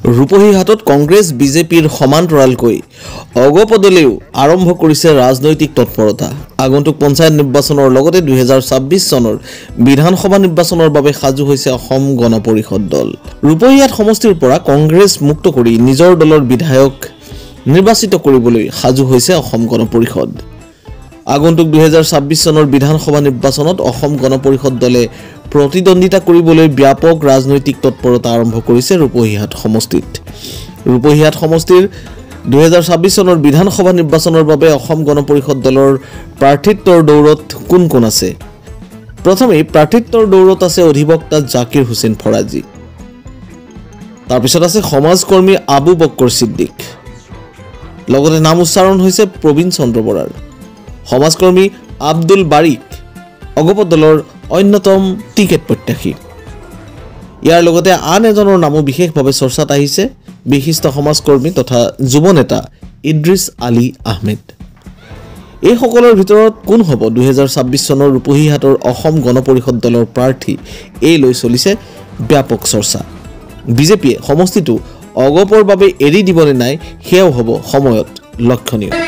ৰূপহীহাটত কংগ্ৰেছ বিজেপিৰ সমান্তৰালকৈ অগপদলেও আৰম্ভ কৰিছে ৰাজনৈতিক তৎপৰতা। আগন্তুক পঞ্চায়ত নিৰ্বাচনৰ লগতে 2026 চনৰ বিধানসভা নিৰ্বাচনৰ বাবে সাজু হৈছে অসম গণ পৰিষদ দল। ৰূপহীহাট সমষ্টিৰ পৰা কংগ্ৰেছ মুক্ত কৰি নিজৰ দলৰ বিধায়ক নিৰ্বাচিত কৰিবলৈ সাজু হৈছে অসম গণ পৰিষদ। আগন্তুক 2026 চনৰ বিধানসভা নিৰ্বাচনত অসম গণ পৰিষদ দলে প্ৰতিদ্বন্দ্বিতা কৰিবলৈ ব্যাপক ৰাজনৈতিক তৎপৰতা আৰম্ভ কৰিছে ৰূপহীহাট সমষ্টিত। ৰূপহীহাট সমষ্টিৰ 2026 চনৰ বিধানসভা নিৰ্বাচনৰ বাবে অসম গণ পৰিষদ দলৰ প্ৰাৰ্থিত্বৰ দৌৰত কোন কোন আছে? প্ৰথমে প্ৰাৰ্থিত্বৰ দৌৰত আছে অধিবক্তা জাকিৰ হুছেইন ফৰাজী, তাৰপিছত আছে সমাজকৰ্মী আবু বক্কৰ সিদ্দিক, লগতে নাম উচ্চাৰণ হৈছে প্ৰবীণ চন্দ্ৰ বৰাৰ। সমাজকৰ্মী আব্দুল বাৰিক অগপ দলৰ অন্যতম টিকেট প্ৰত্যাশী। ইয়াৰ লগতে আন এজনৰ নামো বিশেষভাৱে চৰ্চাত আহিছে, বিশিষ্ট সমাজকৰ্মী তথা যুৱ নেতা ইদ্ৰিছ আলী আহমেদ। এইসকলৰ ভিতৰত কোন হ'ব 2026 চনৰ ৰূপহীহাটৰ অসম গণ পৰিষদ দলৰ প্ৰাৰ্থী, এই লৈ চলিছে ব্যাপক চৰ্চা। বিজেপিয়ে সমষ্টিটো অগপৰ বাবে এৰি দিবনে নাই, সেয়াও হ'ব সময়ত লক্ষণীয়।